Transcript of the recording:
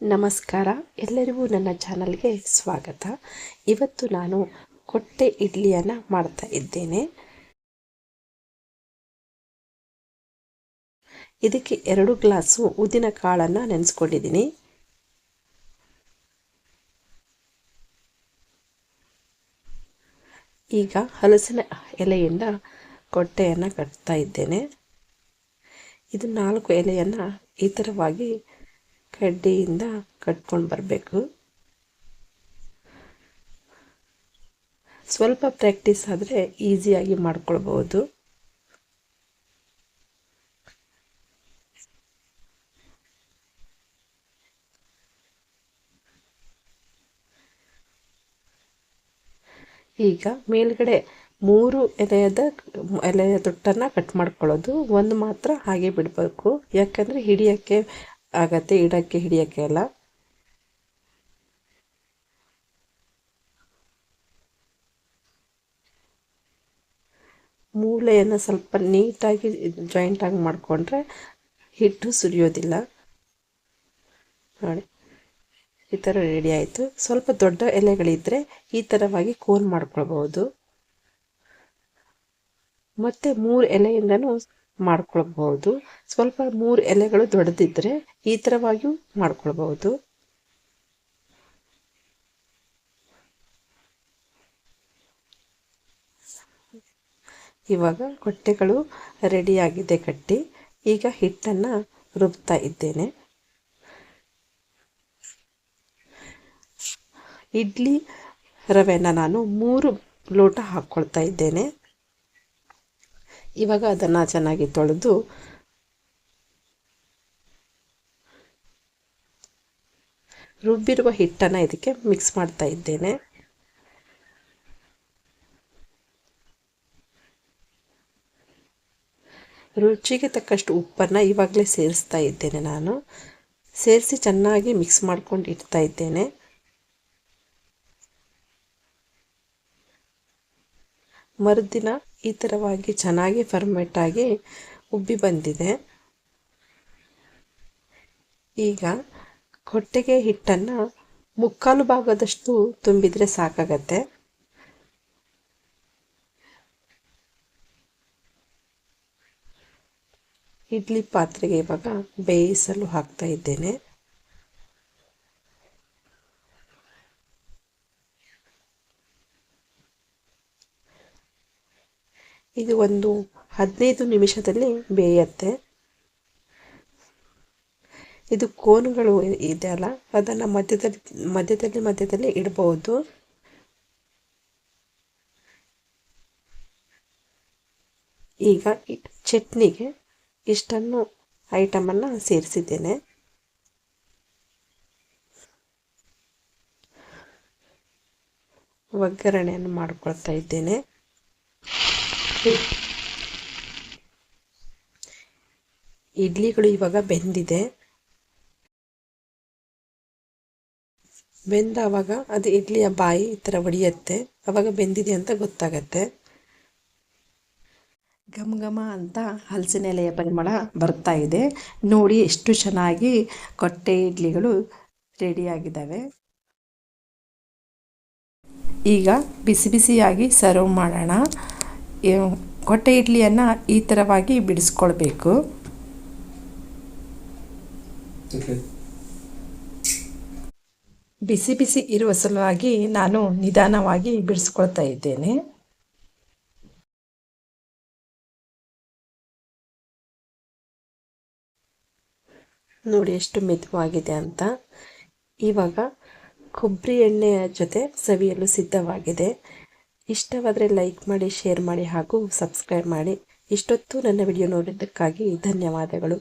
ನಮಸ್ಕಾರ, ಎಲ್ಲರಿಗೂ ನನ್ನ ಚಾನಲ್ಗೆ ಸ್ವಾಗತ. ಇವತ್ತು ನಾನು ಕೊಟ್ಟೆ ಇಡ್ಲಿಯನ್ನು ಮಾಡ್ತಾ ಇದ್ದೇನೆ. ಇದಕ್ಕೆ 2 ಗ್ಲಾಸು ಉದ್ದಿನ ಕಾಳನ್ನು ನೆನೆಸ್ಕೊಂಡಿದ್ದೀನಿ. ಈಗ ಹಲಸಿನ ಎಲೆಯಿಂದ ಕೊಟ್ಟೆಯನ್ನು ಕಟ್ತಾ ಇದ್ದೇನೆ. ಇದು 4 ಎಲೆಯನ್ನು ಈ ಥರವಾಗಿ ಕಡ್ಡಿಯಿಂದ ಕಟ್ಕೊಂಡು ಬರಬೇಕು. ಸ್ವಲ್ಪ ಪ್ರಾಕ್ಟೀಸ್ ಆದರೆ ಈಸಿಯಾಗಿ ಮಾಡ್ಕೊಳ್ಬೋದು. ಈಗ ಮೇಲ್ಗಡೆ 3 ಎಲೆಯ ತೊಟ್ಟನ್ನು ಕಟ್ ಮಾಡ್ಕೊಳ್ಳೋದು, ಒಂದು ಮಾತ್ರ ಹಾಗೆ ಬಿಡಬೇಕು. ಯಾಕಂದರೆ ಹಿಡಿಯೋಕ್ಕೆ ಆಗತ್ತೆ, ಹಿಡಿಯೋಕ್ಕೆ ಎಲ್ಲ. ಮೂಲೆಯನ್ನು ಸ್ವಲ್ಪ ನೀಟಾಗಿ ಜಾಯಿಂಟಾಗಿ ಮಾಡಿಕೊಂಡ್ರೆ ಹಿಟ್ಟು ಸುರಿಯೋದಿಲ್ಲ. ನೋಡಿ, ಈ ಥರ ರೆಡಿ ಆಯಿತು. ಸ್ವಲ್ಪ ದೊಡ್ಡ ಎಲೆಗಳಿದ್ದರೆ ಈ ಥರವಾಗಿ ಕೋನ್ ಮಾಡ್ಕೊಳ್ಬೋದು. ಮತ್ತು 3 ಎಲೆಯಿಂದನೂ ಮಾಡ್ಕೊಳ್ಬಹುದು. ಸ್ವಲ್ಪ 3 ಎಲೆಗಳು ದೊಡ್ಡದಿದ್ದರೆ ಈ ಥರವಾಗಿಯೂ ಮಾಡ್ಕೊಳ್ಬಹುದು. ಇವಾಗ ಕೊಟ್ಟೆಗಳು ರೆಡಿಯಾಗಿದೆ ಕಟ್ಟಿ. ಈಗ ಹಿಟ್ಟನ್ನು ರುಬ್ತಾ ಇದ್ದೇನೆ. ಇಡ್ಲಿ ರವೆನ ನಾನು 3 ಲೋಟ ಹಾಕ್ಕೊಳ್ತಾ ಇದ್ದೇನೆ. ಇವಾಗ ಅದನ್ನು ಚೆನ್ನಾಗಿ ತೊಳೆದು ರುಬ್ಬಿರುವ ಹಿಟ್ಟನ್ನು ಇದಕ್ಕೆ ಮಿಕ್ಸ್ ಮಾಡ್ತಾ ಇದ್ದೇನೆ. ರುಚಿಗೆ ತಕ್ಕಷ್ಟು ಉಪ್ಪನ್ನು ಇವಾಗಲೇ ಸೇರಿಸ್ತಾ ಇದ್ದೇನೆ. ನಾನು ಸೇರಿಸಿ ಚೆನ್ನಾಗಿ ಮಿಕ್ಸ್ ಮಾಡ್ಕೊಂಡು ಇಡ್ತಾ ಇದ್ದೇನೆ. ಮರುದಿನ ಈ ಥರವಾಗಿ ಚೆನ್ನಾಗಿ ಫರ್ಮೆಂಟ್ ಆಗಿ ಉಬ್ಬಿ ಬಂದಿದೆ. ಈಗ ಕೊಟ್ಟೆಗೆ ಹಿಟ್ಟನ್ನು 3/4 ಭಾಗದಷ್ಟು ತುಂಬಿದರೆ ಸಾಕಾಗತ್ತೆ. ಇಡ್ಲಿ ಪಾತ್ರೆಗೆ ಇವಾಗ ಬೇಯಿಸಲು ಹಾಕ್ತಾ ಇದ್ದೇನೆ. ಇದು ಒಂದು 15 ನಿಮಿಷದಲ್ಲಿ ಬೇಯುತ್ತೆ. ಇದು ಕೋನುಗಳು ಇದೆ ಅಲ್ಲ, ಅದನ್ನು ಮಧ್ಯದಲ್ಲಿ ಇಡಬಹುದು. ಈಗ ಚಟ್ನಿಗೆ ಇಷ್ಟನ್ನು ಐಟಮನ್ನು ಸೇರಿಸಿದ್ದೇನೆ. ಒಗ್ಗರಣೆಯನ್ನು ಮಾಡ್ಕೊಳ್ತಾ ಇದ್ದೇನೆ. ಇಡ್ಲಿಗಳು ಇವಾಗ ಬೆಂದಿದೆ. ಬೆಂದಾವಾಗ ಅದು ಇಡ್ಲಿಯ ಬಾಯಿ ಈ ಥರ ಒಡೆಯುತ್ತೆ. ಅವಾಗ ಬೆಂದಿದೆ ಅಂತ ಗೊತ್ತಾಗತ್ತೆ. ಘಮ ಘಮ ಅಂತ ಹಲಸಿನ ಎಲೆಯ ಪರಿಮಳ ಬರ್ತಾ ಇದೆ. ನೋಡಿ ಎಷ್ಟು ಚೆನ್ನಾಗಿ ಕೊಟ್ಟೆ ಇಡ್ಲಿಗಳು ರೆಡಿಯಾಗಿದ್ದಾವೆ. ಈಗ ಬಿಸಿ ಬಿಸಿಯಾಗಿ ಸರ್ವ್ ಮಾಡೋಣ. ಕೊಟ್ಟೆ ಇಡ್ಲಿಯನ್ನು ಈ ಥರವಾಗಿ ಬಿಡಿಸ್ಕೊಳ್ಬೇಕು. ಬಿಸಿ ಬಿಸಿ ಇರುವ ಸಲುವಾಗಿ ನಾನು ನಿಧಾನವಾಗಿ ಬಿಡಿಸ್ಕೊಳ್ತಾ ಇದ್ದೇನೆ. ನೋಡಿ ಎಷ್ಟು ಮೆದುವಾಗಿದೆ ಅಂತ. ಇವಾಗ ಕೊಬ್ಬರಿ ಎಣ್ಣೆಯ ಜೊತೆ ಸವಿಯಲು ಸಿದ್ಧವಾಗಿದೆ. ಇಷ್ಟವಾದರೆ ಲೈಕ್ ಮಾಡಿ, ಶೇರ್ ಮಾಡಿ ಹಾಗೂ ಸಬ್ಸ್ಕ್ರೈಬ್ ಮಾಡಿ. ಇಷ್ಟೊತ್ತು ನನ್ನ ವಿಡಿಯೋ ನೋಡಿದ್ದಕ್ಕಾಗಿ ಧನ್ಯವಾದಗಳು.